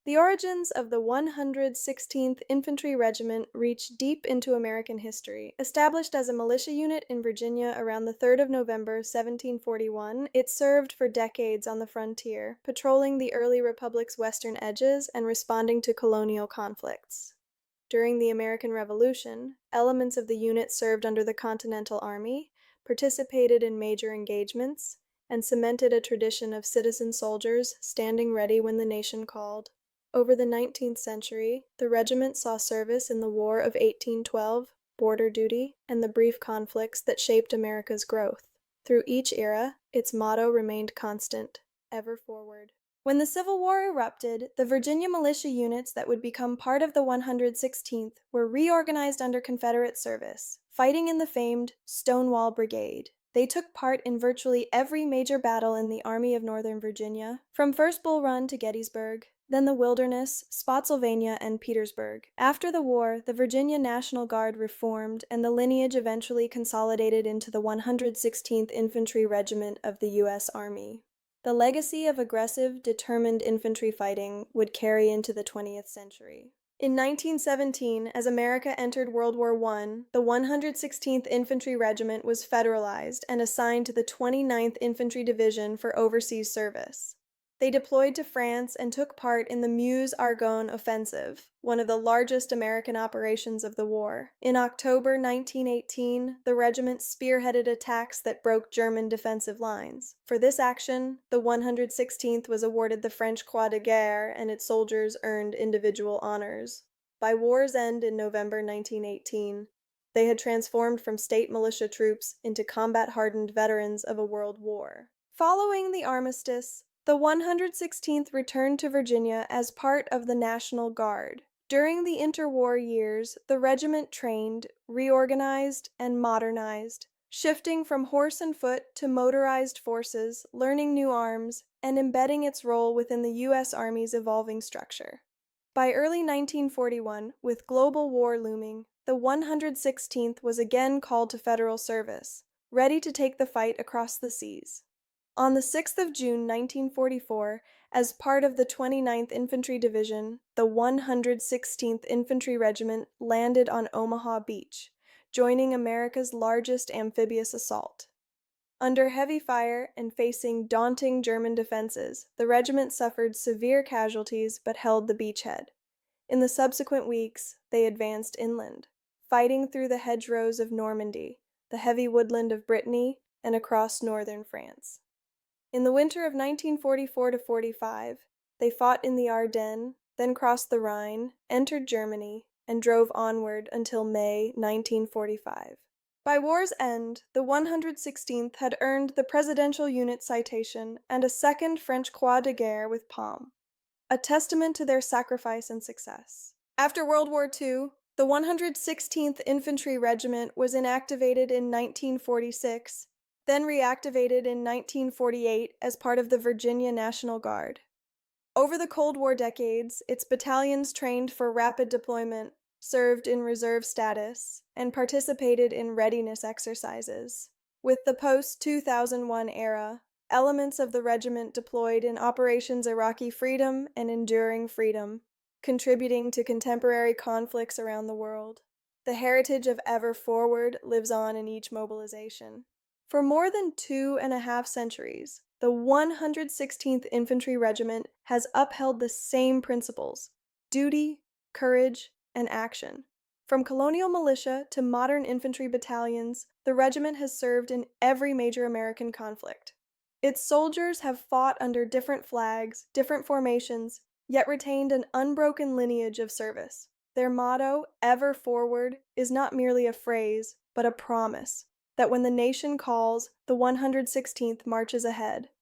The origins of the 116th Infantry Regiment reach deep into American history. Established as a militia unit in Virginia around the 3rd of November, 1741, it served for decades on the frontier, patrolling the early republic's western edges and responding to colonial conflicts. During the American Revolution, elements of the unit served under the Continental Army, participated in major engagements, and cemented a tradition of citizen soldiers standing ready when the nation called. Over the 19th century, the regiment saw service in the War of 1812, border duty, and the brief conflicts that shaped America's growth. Through each era, its motto remained constant: ever forward. When the Civil War erupted, the Virginia militia units that would become part of the 116th were reorganized under Confederate service, fighting in the famed Stonewall Brigade. They took part in virtually every major battle in the Army of Northern Virginia, from First Bull Run to Gettysburg, then the Wilderness, Spotsylvania, and Petersburg. After the war, the Virginia National Guard reformed, and the lineage eventually consolidated into the 116th Infantry Regiment of the U.S. Army. The legacy of aggressive, determined infantry fighting would carry into the 20th century. In 1917, as America entered World War I, the 116th Infantry Regiment was federalized and assigned to the 29th Infantry Division for overseas service. They deployed to France and took part in the Meuse-Argonne Offensive, one of the largest American operations of the war. In October 1918, the regiment spearheaded attacks that broke German defensive lines. For this action, the 116th was awarded the French Croix de Guerre, and its soldiers earned individual honors. By war's end in November 1918, they had transformed from state militia troops into combat-hardened veterans of a world war. Following the armistice, the 116th returned to Virginia as part of the National Guard. During the interwar years, the regiment trained, reorganized, and modernized, shifting from horse and foot to motorized forces, learning new arms, and embedding its role within the U.S. Army's evolving structure. By early 1941, with global war looming, the 116th was again called to federal service, ready to take the fight across the seas. On the 6th of June 1944, as part of the 29th Infantry Division, the 116th Infantry Regiment landed on Omaha Beach, joining America's largest amphibious assault. Under heavy fire and facing daunting German defenses, the regiment suffered severe casualties but held the beachhead. In the subsequent weeks, they advanced inland, fighting through the hedgerows of Normandy, the heavy woodland of Brittany, and across northern France. In the winter of 1944–45, they fought in the Ardennes, then crossed the Rhine, entered Germany, and drove onward until May 1945. By war's end, the 116th had earned the Presidential Unit Citation and a second French Croix de Guerre with Palm, a testament to their sacrifice and success. After World War II, the 116th Infantry Regiment was inactivated in 1946, then reactivated in 1948 as part of the Virginia National Guard. Over the Cold War decades, its battalions trained for rapid deployment, served in reserve status, and participated in readiness exercises. With the post-2001 era, elements of the regiment deployed in Operations Iraqi Freedom and Enduring Freedom, contributing to contemporary conflicts around the world. The heritage of Ever Forward lives on in each mobilization. For more than 2.5 centuries, the 116th Infantry Regiment has upheld the same principles: duty, courage, and action. From colonial militia to modern infantry battalions, the regiment has served in every major American conflict. Its soldiers have fought under different flags, different formations, yet retained an unbroken lineage of service. Their motto, "Ever Forward," is not merely a phrase, but a promise that when the nation calls, the 116th marches ahead,